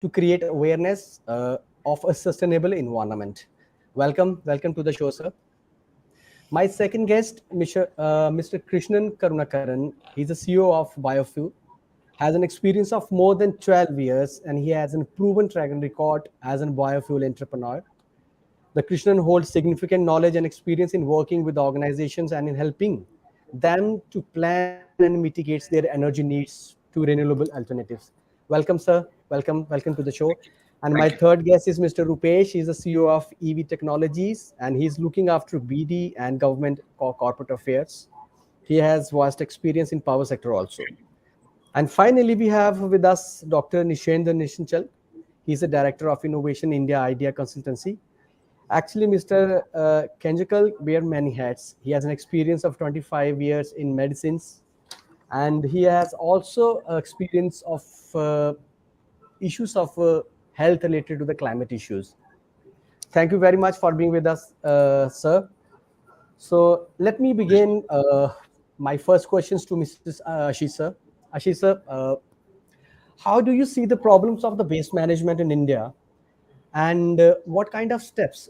to create awareness of a sustainable environment. Welcome to the show, sir. My second guest, Mr. Krishnan Karunakaran, he's the CEO of Biofuel, has an experience of more than 12 years, and he has a proven track record as a biofuel entrepreneur. The Krishnan holds significant knowledge and experience in working with organizations and in helping them to plan and mitigate their energy needs to renewable alternatives. Welcome, sir. Welcome to the show. And my Thank you. third guest is Mr. Rupesh. He's the CEO of EV Technologies, and he's looking after BD and government corporate affairs. He has vast experience in power sector also. And finally, we have with us Dr. Nishendra Nishanchal. He's the Director of Innovation India Idea Consultancy. Actually, Mr. Kenjakal wear many hats. He has an experience of 25 years in medicines, and he has also experience of issues of health related to the climate issues. Thank you very much for being with us, sir. So let me begin my first questions to Mrs. Ashish sir. Ashish sir, how do you see the problems of the waste management in India, and what kind of steps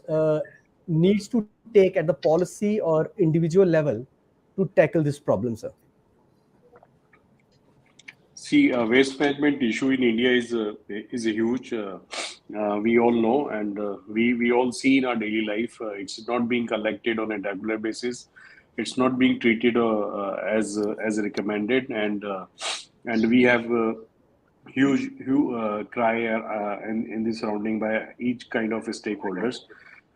needs to take at the policy or individual level to tackle this problem, sir? See, waste management issue in India is a huge. We all know, and we all see in our daily life. It's not being collected on a regular basis. It's not being treated as recommended, and we have huge cry in the surrounding by each kind of stakeholders.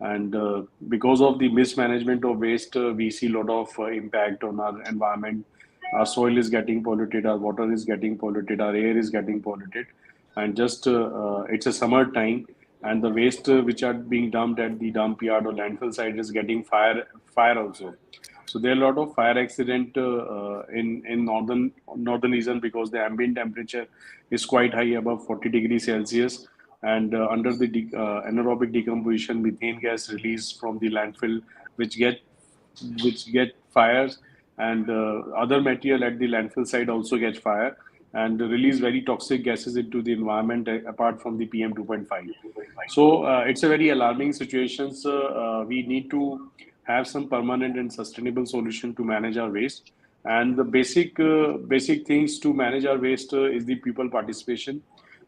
And because of the mismanagement of waste, we see a lot of impact on our environment. Our soil is getting polluted, our water is getting polluted, our air is getting polluted, and just it's a summer time, and the waste which are being dumped at the dump yard or landfill site is getting fire also. So there are a lot of fire accident in northern region because the ambient temperature is quite high, above 40 degrees Celsius, and under the anaerobic decomposition, methane gas released from the landfill, which get which get fires, and other material at the landfill site also gets fire and release very toxic gases into the environment apart from the PM 2.5. So it's a very alarming situation. So we need to have some permanent and sustainable solution to manage our waste. And the basic things to manage our waste is the people participation,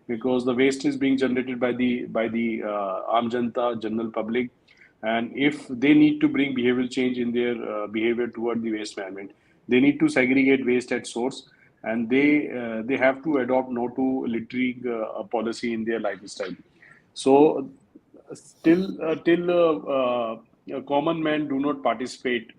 because the waste is being generated by the Aam Janta, general public, and if they need to bring behavioral change in their behavior toward the waste management, they need to segregate waste at source, and they have to adopt no to littering policy in their lifestyle. So till a common man do not participate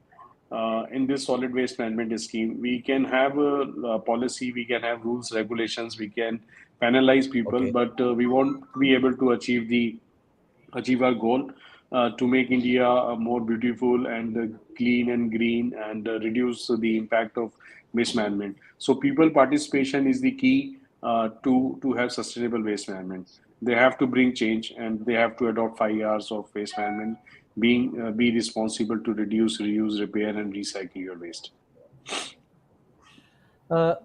in this solid waste management scheme, we can have a policy, we can have rules, regulations, we can penalize people, Okay. but we won't be able to achieve our goal to make India more beautiful and clean and green, and reduce the impact of mismanagement. So people participation is the key to have sustainable waste management. They have to bring change, and they have to adopt 5 years of waste management, being be responsible to reduce, reuse, repair, and recycle your waste. Uh,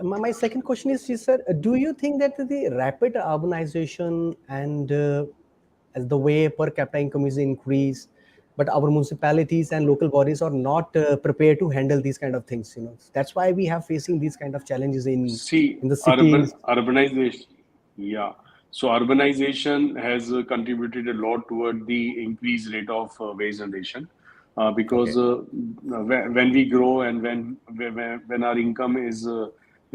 my second question is, sir, do you think that the rapid urbanization and as the way per capita income is increased, but our municipalities and local bodies are not prepared to handle these kind of things? That's why we have facing these kind of challenges See, in the cities. urbanization, yeah. So urbanization has contributed a lot toward the increased rate of waste generation, because Okay. when we grow, and when our income is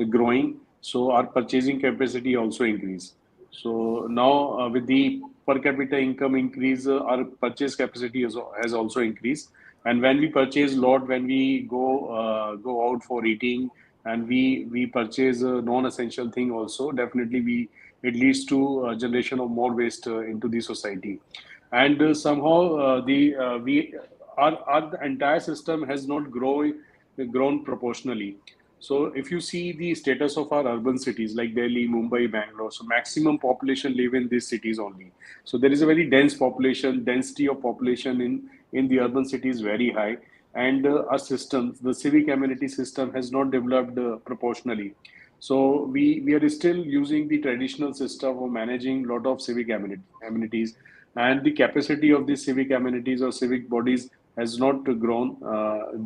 growing, so our purchasing capacity also increase. So now with the per capita income increase, our purchase capacity has also increased. And when we purchase lot, when we go out for eating, and we purchase a non-essential thing also, definitely we it leads to generation of more waste into the society. And somehow the we our the entire system has not grown proportionally. So if you see the status of our urban cities like Delhi, Mumbai, Bangalore, so maximum population live in these cities only. So there is a very dense population, density of population in the urban cities very high, and our systems, the civic amenity system, has not developed proportionally. So we are still using the traditional system of managing lot of civic amenities, and the capacity of these civic amenities or civic bodies has not grown.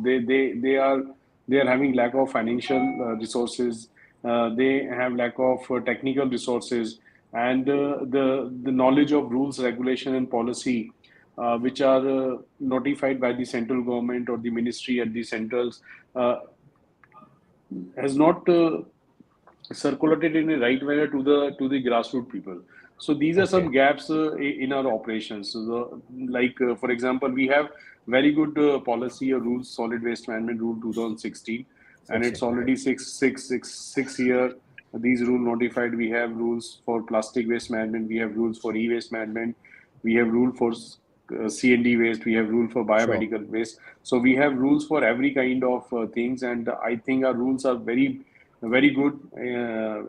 They are having lack of financial resources. They have lack of technical resources, and the knowledge of rules, regulation, and policy, which are notified by the central government or the ministry at the centrals, uh, has not circulated in a right manner to the grassroots people. So these are Okay. some gaps in our operations. So for example, we have very good policy or rules, solid waste management rule 2016, and 16. it's Okay. already 6 year. These rule notified. We have rules for plastic waste management. We have rules for e-waste management. We have rule for C&D waste. We have rule for Sure. biomedical waste. So we have rules for every kind of things, and I think our rules are very good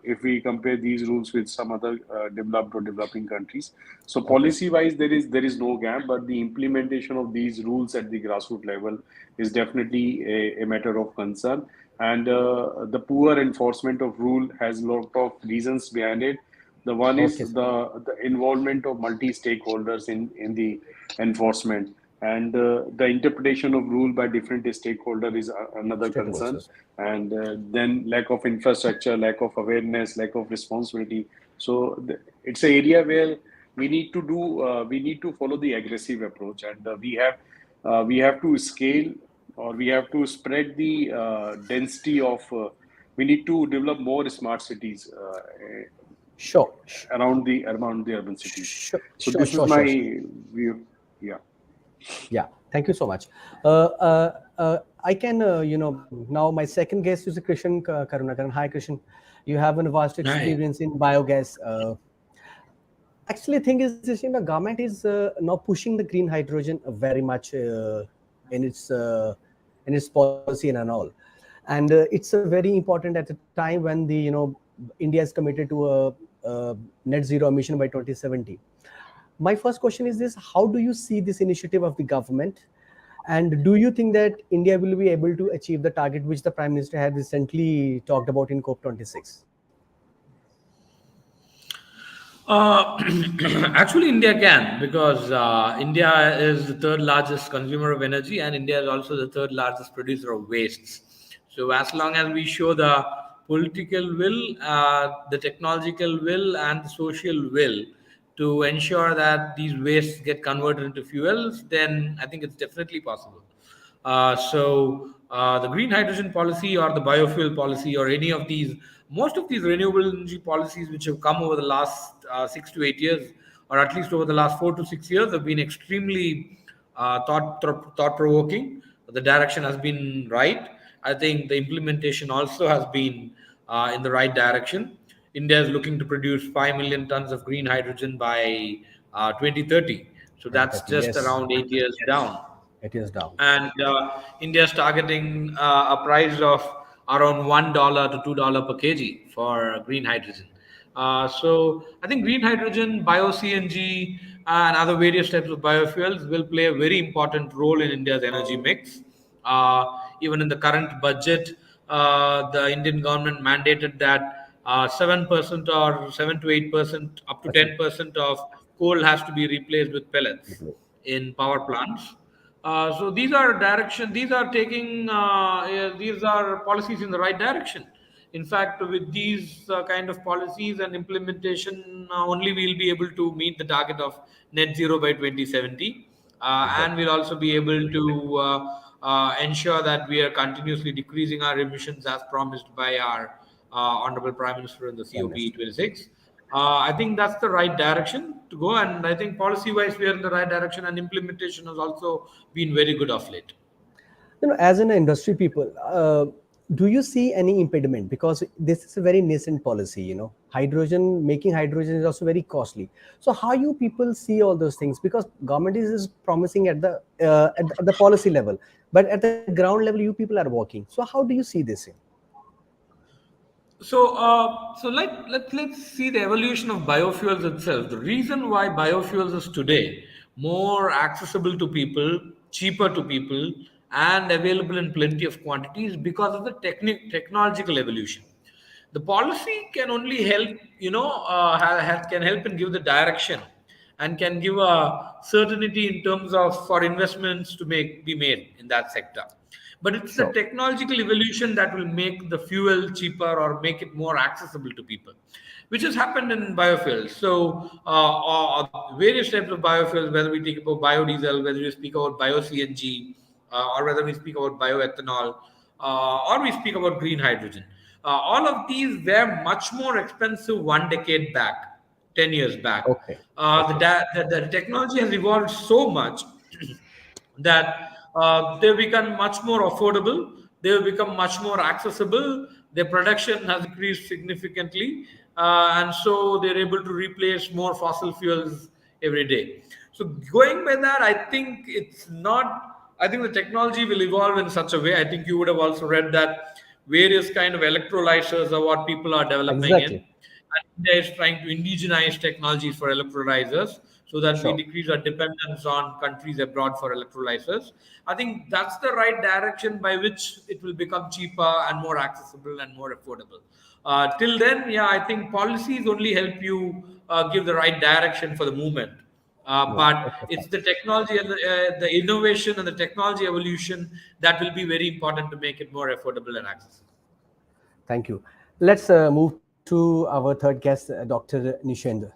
if we compare these rules with some other developed or developing countries. So Okay. policy wise, there is no gap, but the implementation of these rules at the grassroots level is definitely a matter of concern. And the poor enforcement of rule has a lot of reasons behind it. The one is Okay, sir. the involvement of multi stakeholders in the enforcement, and the interpretation of rule by different stakeholders is another concern. Stakeholders. And then lack of infrastructure, lack of awareness, lack of responsibility. So it's an area where we need to follow the aggressive approach, and we have to scale, or we have to spread the density of. We need to develop more smart cities Sure. around the urban cities. Sure. So Sure. this is Sure. my Sure. Sure. view. Yeah. Yeah. Thank you so much. I can, now my second guest is Krishan Karunakaran. Hi, Krishan. You have a vast Right. experience in biogas. Actually, thing is this, government is now pushing the green hydrogen very much in its uh, in its policy and all, and it's very important at a time when the India is committed to a net zero emission by 2070. My first question is this: how do you see this initiative of the government, and do you think that India will be able to achieve the target which the Prime Minister had recently talked about in COP26? Uh, Actually, India can because India is the third largest consumer of energy, and India is also the third largest producer of wastes. So, as long as we show the political will, the technological will, and the social will to ensure that these wastes get converted into fuels, then I think it's definitely possible. The green hydrogen policy or the biofuel policy or any of these, most of these renewable energy policies which have come over the last 6 to 8 years, or at least over the last 4 to 6 years, have been extremely thought provoking. The direction has been right. I think the implementation also has been in the right direction. India is looking to produce 5 million tons of green hydrogen by 2030. So that's 2030. just Yes, around 8 years down, it is down. and India is targeting a price of around $1 to $2 per kg for green hydrogen. So I think green hydrogen, bio CNG, and other various types of biofuels will play a very important role in India's energy mix. Uh, Even in the current budget, the Indian government mandated that 7% or 7 to 8%, up to Percent. 10% of coal has to be replaced with pellets in power plants. So these are taking, these are policies in the right direction. In fact, with these kind of policies and implementation, only we'll be able to meet the target of net zero by 2070, and Exactly. we'll also be able to ensure that we are continuously decreasing our emissions as promised by our Honorable Prime Minister in the Prime COP Minister. 26. I think that's the right direction to go, and I think policy-wise we are in the right direction, and implementation has also been very good of late. As an industry people, do you see any impediment, because this is a very nascent policy, hydrogen, making hydrogen is also very costly. So how you people see all those things, because government is promising at the policy level, but at the ground level you people are working, so how do you see this in? Let's see the evolution of biofuels itself. The reason why biofuels is today more accessible to people, cheaper to people, and available in plenty of quantities because of the technological evolution. The policy can only help, can help and give the direction, and can give a certainty in terms of for investments to make be made in that sector. But it's the Sure. technological evolution that will make the fuel cheaper or make it more accessible to people, which has happened in biofuels. So, various types of biofuels, whether we think about biodiesel, whether we speak about bio CNG, or whether we speak about bioethanol, or we speak about green hydrogen. All of these were much more expensive one decade back, 10 years back. Okay. Okay. The technology has evolved so much that they've become much more affordable, they've become much more accessible, their production has increased significantly, and so they're able to replace more fossil fuels every day. So, going by that, I think it's not, I think the technology will evolve in such a way. I think you would have also read that various kind of electrolyzers are what people are developing in. Exactly. And India is trying to indigenize technologies for electrolyzers so that we Sure. decrease our dependence on countries abroad for electrolyzers. I think that's the right direction by which it will become cheaper and more accessible and more affordable. Till then, yeah, I think policies only help you give the right direction for the movement. No. But Okay. it's Fine. the technology and the innovation and the technology evolution that will be very important to make it more affordable and accessible. Thank you. Let's move to our third guest, Dr. Nishend.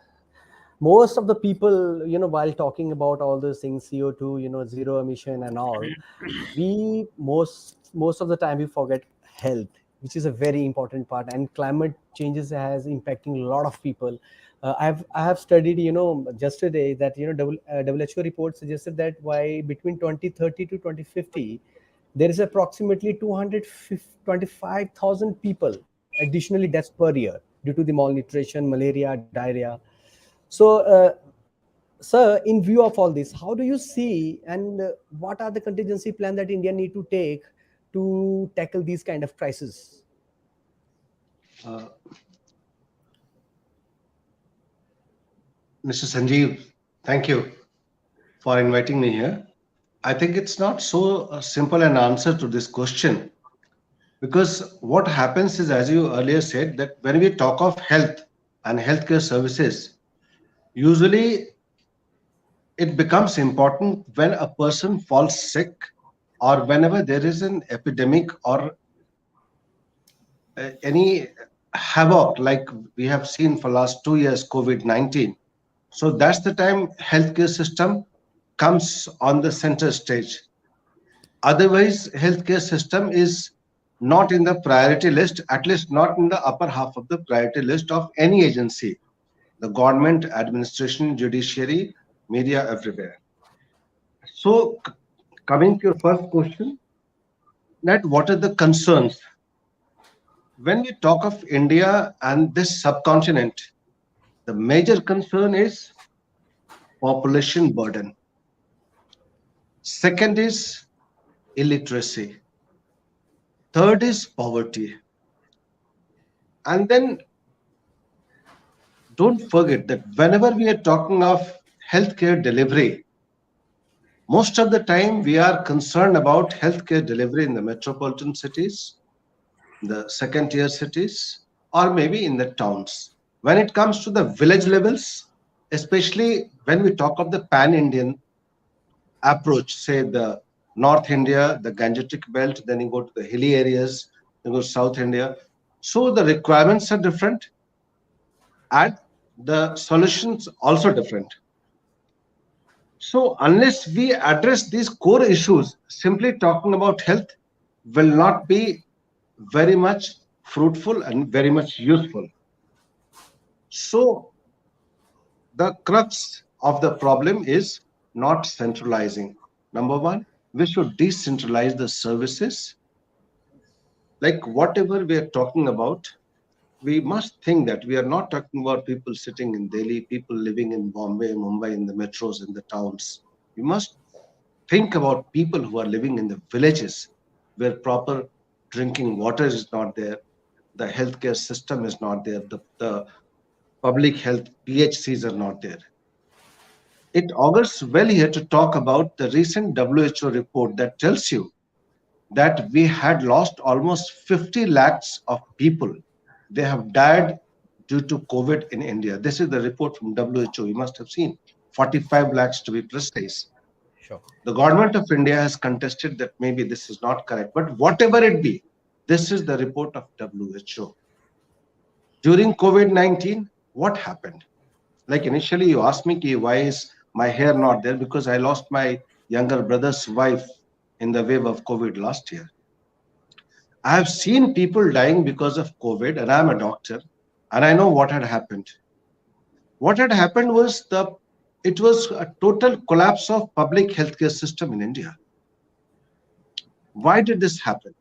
Most of the people, while talking about all those things, CO2, zero emission and all, we most of the time we forget health, which is a very important part, and climate changes has impacting a lot of people. I have studied, just today, that WHO report suggested that by between 2030 to 2050, there is approximately 225,000 people additionally deaths per year due to the malnutrition, malaria, diarrhea. So, sir, in view of all this, how do you see, and what are the contingency plan that India need to take to tackle these kind of crises? Uh, Mr. Sanjeev, thank you for inviting me here. I think it's not so simple an answer to this question, because what happens is, as you earlier said, that when we talk of health and healthcare services, usually it becomes important when a person falls sick, or whenever there is an epidemic or any havoc like we have seen for last 2 years, COVID-19. So that's the time healthcare system comes on the center stage. Otherwise, healthcare system is not in the priority list, at least not in the upper half of the priority list of any agency, the government, administration, judiciary, media, everywhere. So, coming to your first question, that what are the concerns? When we talk of India and this subcontinent, the major concern is population burden. Second is illiteracy. Third is poverty. And then don't forget that whenever we are talking of healthcare delivery, most of the time we are concerned about healthcare delivery in the metropolitan cities, the second tier cities, or maybe in the towns. When it comes to the village levels, especially when we talk of the pan Indian approach, say the North India, the Gangetic belt, then you go to the hilly areas, you go to South India. So the requirements are different and the solutions also different. So unless we address these core issues, simply talking about health will not be very much fruitful and very much useful. So the crux of the problem is not centralizing. Number one, we should decentralize the services. Like whatever we are talking about, we must think that we are not talking about people sitting in Delhi, people living in Bombay, Mumbai, in the metros, in the towns. We must think about people who are living in the villages where proper drinking water is not there, the healthcare system is not there, the public health PHCs are not there. It augurs well here to talk about the recent WHO report that tells you that we had lost almost 50 lakhs of people they have died due to COVID in India. This is the report from WHO. You must have seen 45 lakhs to be precise. Sure. The government of India has contested that maybe this is not correct, but whatever it be, this is the report of WHO. During COVID-19, what happened? Like initially, you asked me, ki, why is my hair not there? Because I lost my younger brother's wife in the wave of COVID last year. I have seen people dying because of COVID, and I'm a doctor, and I know what had happened. What had happened was it was a total collapse of public healthcare system in India. Why did this happen?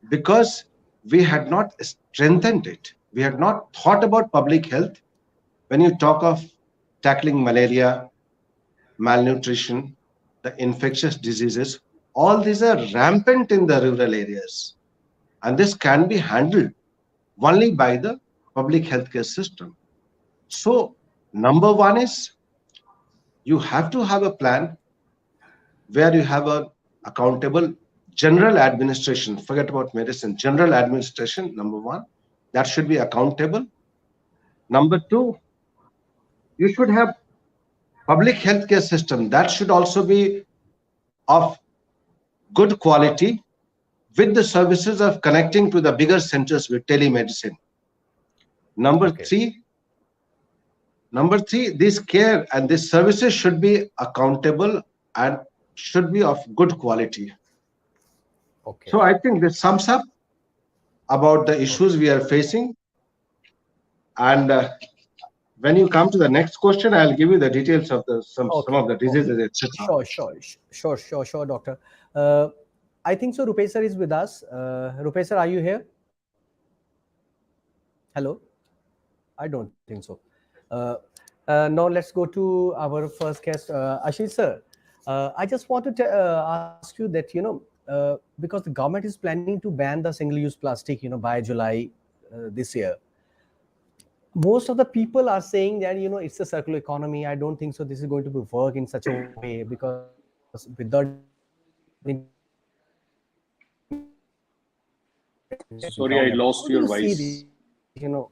Because we had not strengthened it. We had not thought about public health. When you talk of tackling malaria, malnutrition, the infectious diseases, all these are rampant in the rural areas. And this can be handled only by the public healthcare system. So, number one is you have to have a plan where you have a accountable general administration. Forget about medicine. General administration, number one, that should be accountable. Number two, you should have public healthcare system that should also be of good quality with the services of connecting to the bigger centers with telemedicine. Number Okay. three, Number three, this care and these services should be accountable and should be of good quality. Okay. So I think this sums up about the issues we are facing. And when you come to the next question, I'll give you the details of some Okay. of the Okay. diseases, etc. Sure, doctor. I think so. Rupesh sir is with us. Rupesh sir, are you here? Hello. I don't think so. Uh, Now let's go to our first guest, Ashish sir. I just want to ask you that because the government is planning to ban the single-use plastic, by July this year. Most of the people are saying that it's a circular economy. I don't think so. This is going to be work in such a way because without Sorry, I how lost do you your see this? voice.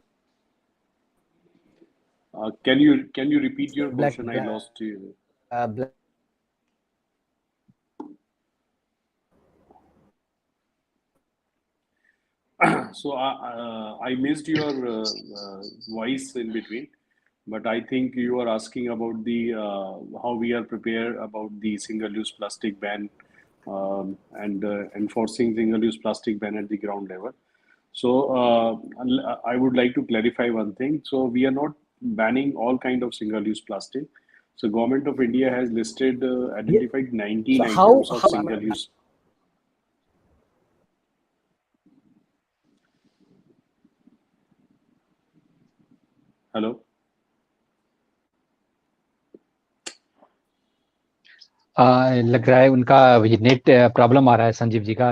Can you repeat your question? I lost you. Black. So I missed your voice in between, but I think you are asking about the how we are prepared about the single-use plastic ban and enforcing single-use plastic ban at the ground level. So I would like to clarify one thing. So we are not banning all kind of single-use plastic. So Government of India has listed Yeah. identified So 19 how items of how single-use. Hello. लग रहा है उनका net problem आ रहा है संजीव जी का,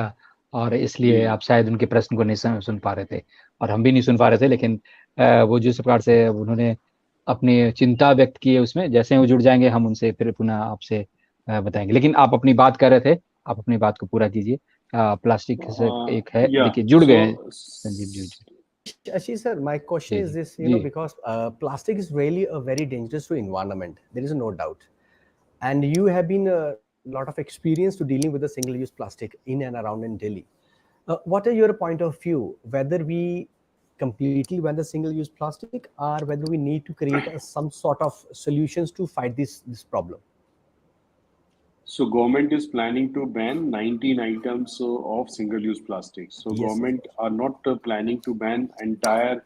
और इसलिए जी आप शायद उनके प्रश्न को नहीं सुन पा रहे थे और हम भी नहीं सुन पा रहे थे। लेकिन वो जिस प्रकार से उन्होंने अपनी चिंता व्यक्त की है, उसमें जैसे वो जुड़ जाएंगे हम उनसे फिर पुनः आपसे बताएंगे। लेकिन आप अपनी बात कर रहे थे, आप अपनी बात को पूरा कीजिए। प्लास्टिक से एक है, Yeah. देखिए जुड़ गए हैं So, Sanjeev ji. Ashish sir, my question जी is जी this, जी because plastic is really a very dangerous to environment. There is no doubt. And you have been a lot of experience to dealing with the single-use plastic in and around in Delhi. What are your point of view, whether we completely ban the single-use plastic or whether we need to create some sort of solutions to fight this problem? so government is planning to ban 19 items of single-use plastic. So Yes. government are not planning to ban entire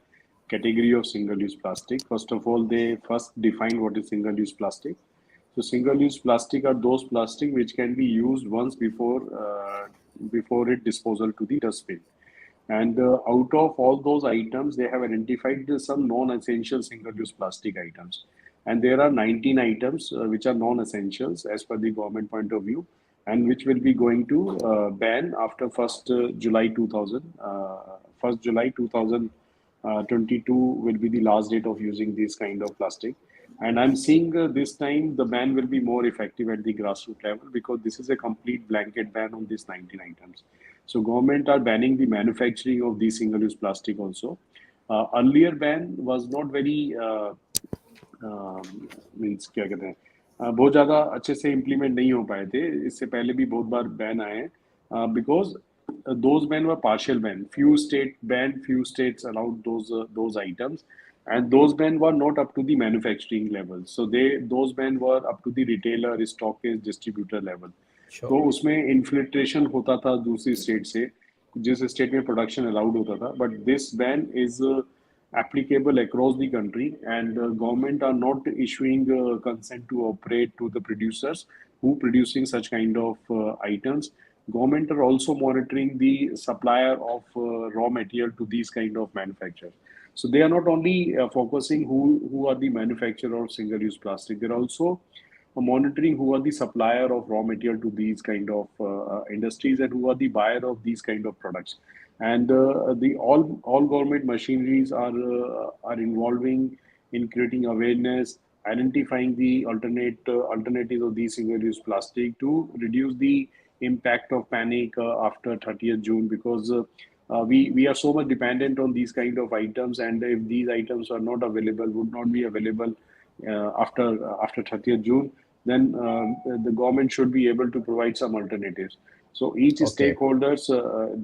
category of single-use plastic. First of all, they first define what is single-use plastic. So single-use plastic are those plastic which can be used once before it disposal to the dustbin. And out of all those items, they have identified some non-essential single-use plastic items. And there are 19 items which are non-essentials as per the government point of view, and which will be going to ban after 1st July 2000. 1st July 2022 will be the last date of using this kind of plastic. And I'm seeing this time the ban will be more effective at the grassroots level because this is a complete blanket ban on these 19 items. So government are banning the manufacturing of these single-use plastic also. Earlier ban was not very means क्या कहते हैं बहुत ज़्यादा अच्छे से implement नहीं हो पाए थे इससे पहले भी बहुत बार बैन आए हैं because those ban were partial ban few state banned few states allowed those items and those ban were not up to the manufacturing level so those ban were up to the retailer stockist distributor level Sure. तो उसमें infiltration होता था दूसरी state से जिस state में production allowed होता था but this ban is applicable across the country and government are not issuing consent to operate to the producers who producing such kind of items government are also monitoring the supplier of raw material to these kind of manufacturers so they are not only focusing who are the manufacturer of single use plastic they're also monitoring who are the supplier of raw material to these kind of industries and who are the buyer of these kind of products and the all government machineries are involving in creating awareness identifying the alternatives of these single use plastic to reduce the impact of panic after 30th June because we are so much dependent on these kind of items and if these items are not available would not be available after 30th June, then the government should be able to provide some alternatives. So each Okay. stakeholders,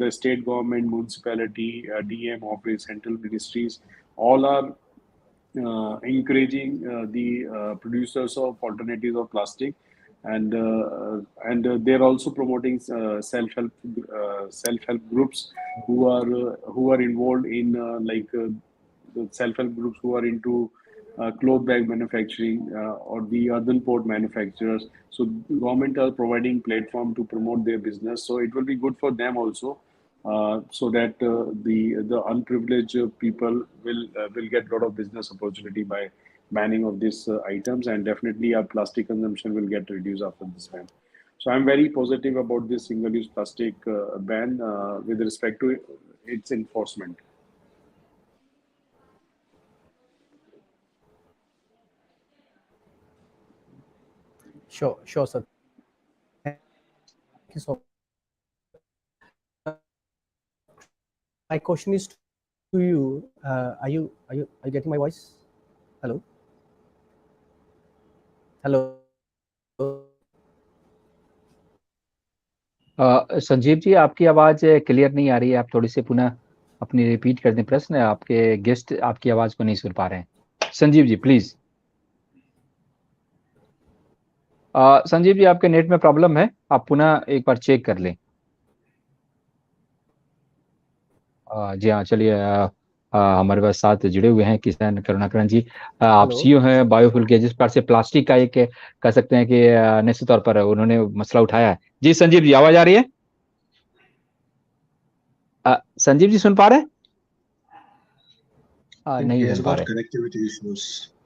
the state government, municipality, DM office, central ministries, all are encouraging the producers of alternatives of plastic and they're also promoting self-help groups who are involved in the self-help groups who are into cloth bag manufacturing or the earthen pot manufacturers so government are providing platform to promote their business so it will be good for them also so that the unprivileged people will get a lot of business opportunity by banning of these items, and definitely our plastic consumption will get reduced after this ban. So I'm very positive about this single-use plastic ban with respect to its enforcement. Sure, sir. Thank you so much. Krishan, my question is to you. Are you getting my voice? Hello, hello. Sanjeev ji आपकी आवाज clear नहीं आ रही है आप थोड़ी सी पुनः अपनी repeat कर दें प्रश्न आपके गेस्ट आपकी आवाज को नहीं सुन पा रहे हैं संजीव जी प्लीज संजीव जी आपके नेट में प्रॉब्लम है आप पुनः एक बार चेक कर लें जी हाँ चलिए हमारे पास साथ जुड़े हुए हैं किसान करुणाकरण जी आप हेलो। सीईओ हैं बायोफ्यूल के जिस प्रकार से प्लास्टिक का एक कह सकते हैं कि निश्चित तौर पर उन्होंने मसला उठाया है जी संजीव जी आवाज आ रही है संजीव जी सुन पा रहे हैं नहीं सुन पा रहे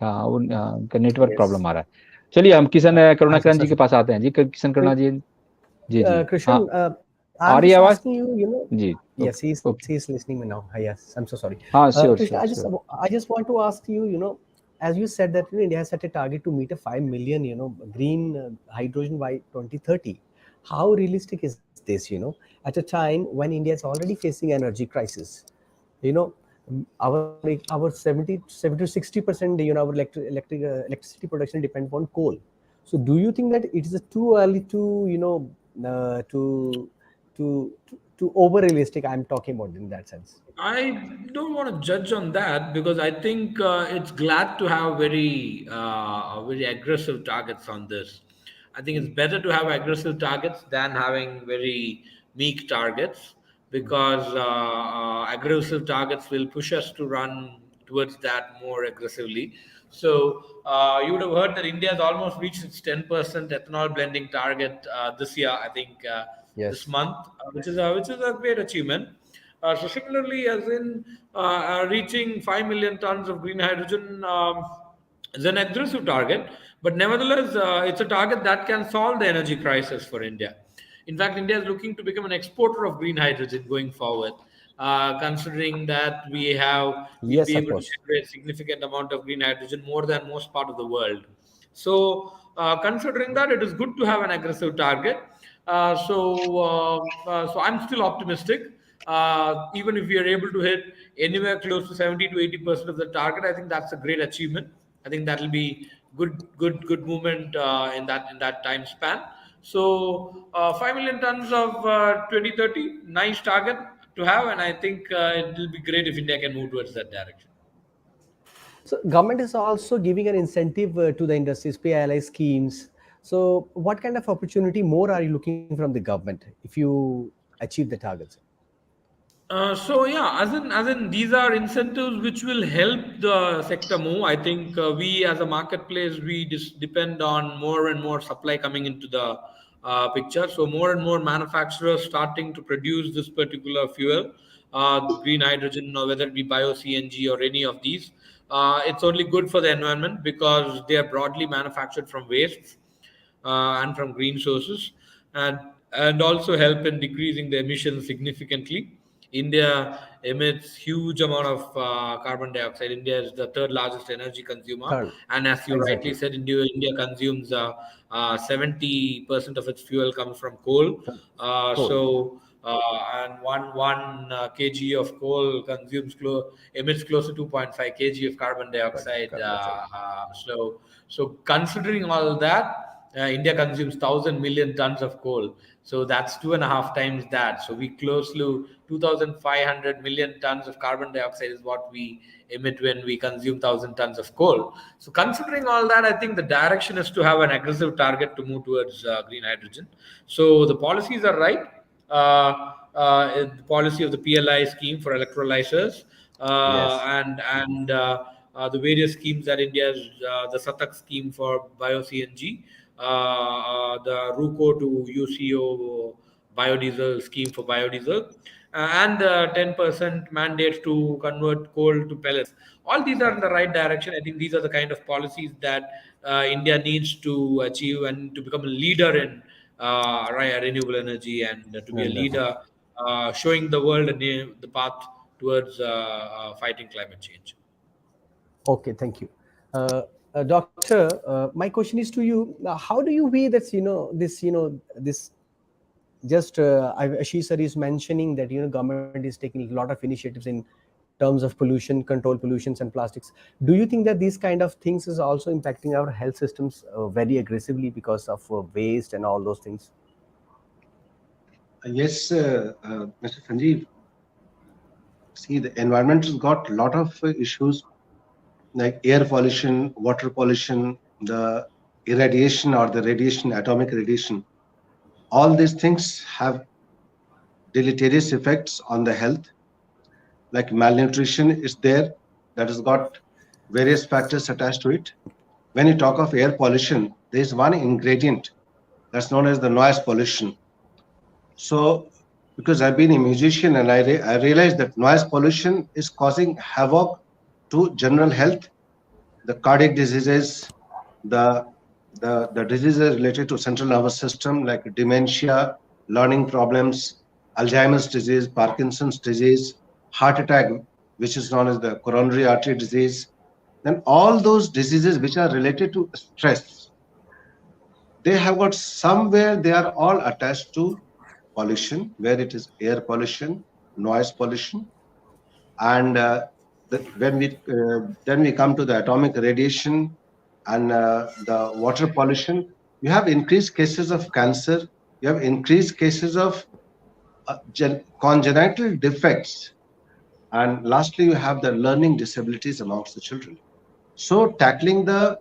हाँ उनका नेटवर्क प्रॉब्लम आ रहा है चलिए हम किशन करुणाकरण जी के पास आते हैं जी किशन करुणा जी जी जी Krishan, आ I'm रही है just आवाज asking you, जी yes, okay he's listening me now. Yes, I'm so sorry. हाँ sure Krishna, sure I just want to ask you, as you said that India has set a target to meet a 5 million, green hydrogen by 2030. How realistic is this, at a time when India is already facing energy crisis? You know, our 70 to 60%, our electricity production depend upon coal. So do you think that it is too early to, to over realistic I'm talking about in that sense? I don't want to judge on that because I think it's glad to have very aggressive targets on this. I think it's better to have aggressive targets than having very meek targets because aggressive targets will push us to run towards that more aggressively. So you would have heard that India has almost reached its 10% ethanol blending target this year. I think this Yes. month, which is a great achievement. So similarly, as in reaching 5 million tons of green hydrogen is an aggressive target, but nevertheless, it's a target that can solve the energy crisis for India. In fact, India is looking to become an exporter of green hydrogen going forward, considering that we'll Yes, be of able to course. generate significant amount of green hydrogen more than most part of the world. So, considering that, it is good to have an aggressive target. So I'm still optimistic. Even if we are able to hit anywhere close to 70 to 80% of the target, I think that's a great achievement. I think that will be good movement in that time span. So 5 million tons of 2030, nice target to have, and I think it will be great if India can move towards that direction. So government is also giving an incentive to the industries, PLI schemes. So what kind of opportunity more are you looking from the government if you achieve the targets? So yeah, as in these are incentives which will help the sector move. I think we as a marketplace we depend on more and more supply coming into the picture. So more and more manufacturers starting to produce this particular fuel, green hydrogen, or whether it be bio CNG or any of these. It's only good for the environment because they are broadly manufactured from wastes and from green sources, and also help in decreasing the emissions significantly. India emits huge amount of carbon dioxide. India is the third largest energy consumer, Third, and as you rightly exactly. said, India consumes 70% of its fuel comes from coal. Cool. And one kg of coal emits close to 2.5 kg of carbon dioxide. Carbon dioxide. So considering all that, India consumes 1,000 million tons of coal. So that's 2.5 times that. So we close to 2,500 million tons of carbon dioxide is what we emit when we consume 1,000 tons of coal. So considering all that, I think the direction is to have an aggressive target to move towards green hydrogen. So the policies are right. The policy of the PLI scheme for electrolyzers, Yes. and the various schemes that India's the Satak scheme for bio CNG, the RUCO to UCO biodiesel scheme for biodiesel, and the 10% mandate to convert coal to pellets. All these are in the right direction. I think these are the kind of policies that India needs to achieve and to become a leader in renewable energy, and to be a Wonderful. leader, showing the world the path towards fighting climate change. Okay, thank you. Doctor, my question is to you. How do you weigh that, this just Ashish sir is mentioning that government is taking a lot of initiatives in terms of pollution control, pollutions and plastics. Do you think that these kind of things is also impacting our health systems very aggressively because of waste and all those things? Yes, Mr. Sanjeev. See, the environment has got a lot of issues like air pollution, water pollution, the irradiation or the radiation, atomic radiation. All these things have deleterious effects on the health, like malnutrition is there, that has got various factors attached to it. When you talk of air pollution, there is one ingredient that's known as the noise pollution. So, because I've been a musician and I realized that noise pollution is causing havoc to general health, the cardiac diseases, the the diseases related to central nervous system like dementia, learning problems, Alzheimer's disease, Parkinson's disease, heart attack, which is known as the coronary artery disease, then all those diseases which are related to stress, they have got somewhere they are all attached to pollution, where it is air pollution, noise pollution, and when we then we come to the atomic radiation and the water pollution, you have increased cases of cancer, you have increased cases of congenital defects, and lastly, you have the learning disabilities amongst the children. So, tackling the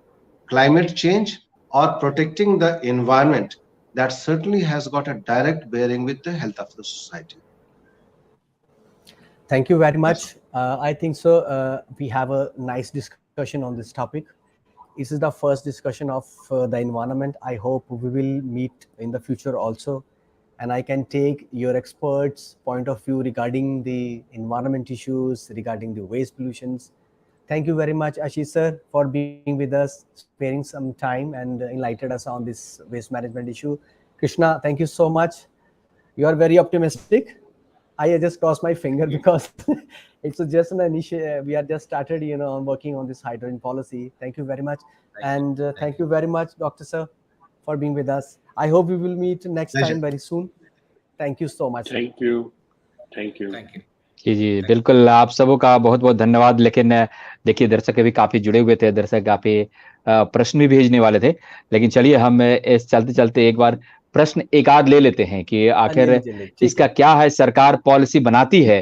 climate change or protecting the environment, that certainly has got a direct bearing with the health of the society. Thank you very That's much. I think so. We have a nice discussion on this topic. This is the first discussion of the environment. I hope we will meet in the future also, and I can take your experts' point of view regarding the environment issues, regarding the waste pollutions. Thank you very much, Ashish sir, for being with us, sparing some time and enlightened us on this waste management issue. Krishna, thank you so much. You are very optimistic. I just crossed my finger because it's just an initial. We are just started, working on this hydrogen policy. Thank you very much, and thank you very much, Doctor Sir, for being with us. I hope we will meet next pleasure. time very soon. Thank you so much, sir. Thank you. Thank you. Thank you. जी बिल्कुल, आप सबों का बहुत बहुत धन्यवाद। लेकिन देखिए, दर्शक अभी काफी जुड़े हुए थे, दर्शक काफी प्रश्न भी भेजने वाले थे, लेकिन चलिए हम इस चलते चलते एक बार प्रश्न एक आध ले लेते हैं कि हाँ जी, आखिर लीजिए ठीक इसका है। क्या है, सरकार पॉलिसी बनाती है।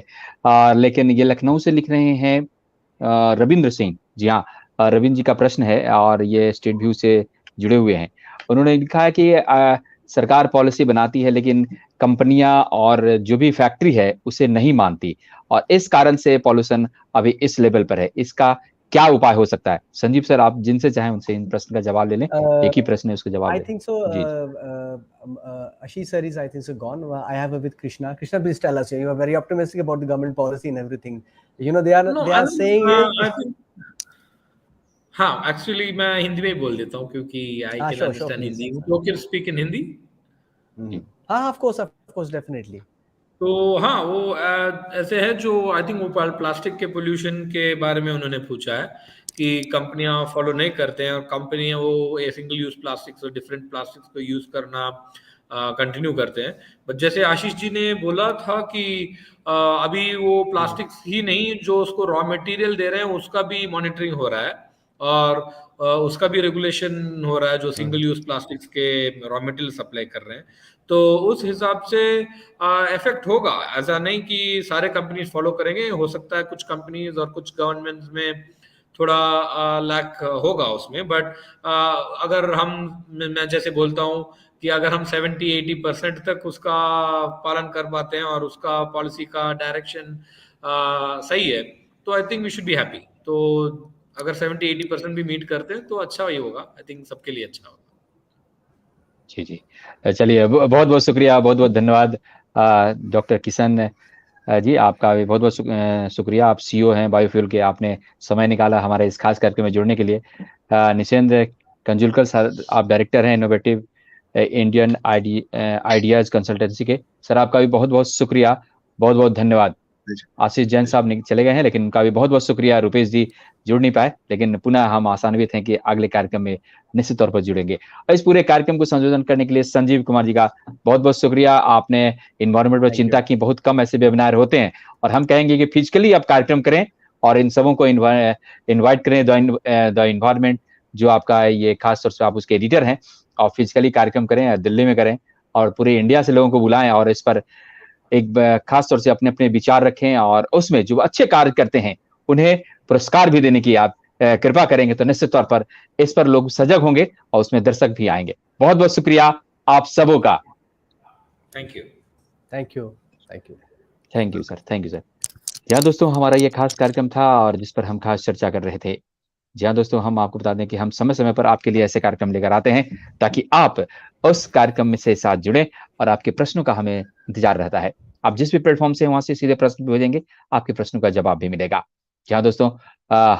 लेकिन ये लखनऊ से लिख रहे हैं रविंद्र सिंह। जी हाँ, रविंद्र जी का प्रश्न है और ये स्टेट व्यू से जुड़े हुए हैं। उन्होंने लिखा है कि सरकार पॉलिसी बनाती है लेकिन कंपनियां और जो भी फैक्ट्री है उसे नहीं मानती, और इस कारण से पॉल्यूशन अभी इस लेवल पर है। इसका क्या उपाय हो सकता है? संजीव सर, आप जिनसे चाहें उनसे इन प्रश्न का जवाब ले लें। एक ही प्रश्न है, उसका जवाब I ले think so. लें। जी Ashish sir is, I think so, gone. I have with Krishna. Krishna, please tell us. You are very optimistic about the government policy and everything. You know, no, they are saying I think, हाँ, actually मैं हिंदी में ही बोल देता हूँ क्योंकि I can sure, understand please. Hindi. तो can speak in Hindi. जी हाँ, of course, definitely. तो हाँ, वो ऐसे है जो आई थिंक वो प्लास्टिक के पोल्यूशन के बारे में उन्होंने पूछा है कि कंपनियां फॉलो नहीं करते हैं, और कंपनियां वो सिंगल यूज प्लास्टिक्स और डिफरेंट प्लास्टिक्स को यूज करना कंटिन्यू करते हैं। बट जैसे आशीष जी ने बोला था कि अभी वो प्लास्टिक्स ही नहीं, जो उसको रॉ मटेरियल दे रहे हैं उसका भी मॉनिटरिंग हो रहा है, और उसका भी रेगुलेशन हो रहा है, जो सिंगल यूज प्लास्टिक्स के रॉ मटेरियल सप्लाई कर रहे हैं। तो उस हिसाब से इफेक्ट होगा। ऐसा नहीं कि सारे कंपनीज फॉलो करेंगे, हो सकता है कुछ कंपनीज और कुछ गवर्नमेंट्स में थोड़ा लैक होगा उसमें। बट अगर मैं जैसे बोलता हूँ कि अगर हम 70-80% तक उसका पालन कर पाते हैं और उसका पॉलिसी का डायरेक्शन सही है, तो I think we should be happy. तो अगर 70-80% भी मीट करते हैं तो अच्छा ही होगा, आई थिंक सबके लिए अच्छा होगा। जी चलिए, बहुत बहुत शुक्रिया, बहुत बहुत धन्यवाद डॉक्टर किशन जी। आपका भी बहुत बहुत शुक्रिया। आप सीईओ हैं बायोफ्यूल के, आपने समय निकाला हमारे इस खास कार्यक्रम में जुड़ने के लिए। निशेंद्र कंजुलकर सर, आप डायरेक्टर हैं इनोवेटिव इंडियन आइडियाज कंसल्टेंसी के। सर आपका भी बहुत बहुत शुक्रिया, बहुत बहुत धन्यवाद। आशीष जैन साहब चले गए हैं, लेकिन उनका भी बहुत बहुत शुक्रिया। रुपेश जी जुड़ नहीं पाए, लेकिन पुनः हम आशान्वित हैं कि अगले कार्यक्रम में निश्चित तौर पर जुड़ेंगे। और इस पूरे कार्यक्रम को संशोधन करने के लिए संजीव कुमार जी का बहुत बहुत शुक्रिया। आपने इन्वायरमेंट पर चिंता की। बहुत कम ऐसे वेबिनार होते हैं, और हम कहेंगे कि फिजिकली आप कार्यक्रम करें और इन सबों को इन्वाइट करें। द इन्वायरमेंट जो आपका ये खास तौर से आप उसके एडिटर हैं, और फिजिकली कार्यक्रम करें, दिल्ली में करें, और पूरे इंडिया से लोगों को बुलाएं, और इस पर एक खास तौर से अपने अपने विचार रखें, और उसमें जो अच्छे कार्य करते हैं उन्हें पुरस्कार भी देने की आप कृपा करेंगे, तो निश्चित तौर पर इस पर लोग सजग होंगे और उसमें दर्शक भी आएंगे। बहुत बहुत शुक्रिया आप सबों का। Thank you. Thank you. Thank you sir, thank you sir. जी दोस्तों, हमारा ये खास कार्यक्रम था और जिस पर हम खास चर्चा कर रहे थे। जी दोस्तों, हम आपको बता दें कि हम समय समय पर आपके लिए ऐसे कार्यक्रम लेकर आते हैं ताकि आप उस कार्यक्रम में से साथ जुड़े, और आपके प्रश्नों का हमें इंतजार रहता है। आप जिस भी प्लेटफॉर्म से वहां से सीधे प्रश्न भेजेंगे, आपके प्रश्नों का जवाब भी मिलेगा। जी दोस्तों,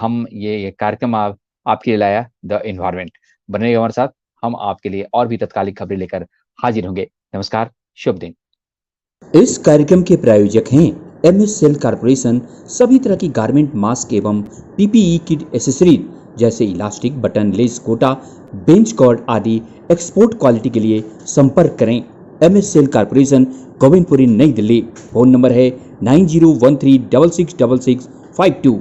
हम ये कार्यक्रम आपके लिए लाया द इन्वायरमेंट। बने हमारे साथ, हम आपके लिए और भी तत्कालिक खबरें लेकर हाजिर होंगे। नमस्कार, शुभ दिन। इस कार्यक्रम के प्रायोजक हैं MS सेल कॉर्पोरेशन। सभी तरह की गारमेंट, मास्क एवं PPE किट एसेसरीज जैसे इलास्टिक, बटन, लेस, कोटा, बेंच कॉर्ड आदि एक्सपोर्ट क्वालिटी के लिए संपर्क करें। MS सेल कॉर्पोरेशन, गोविंदपुरी, नई दिल्ली। फोन नंबर है 9013666652।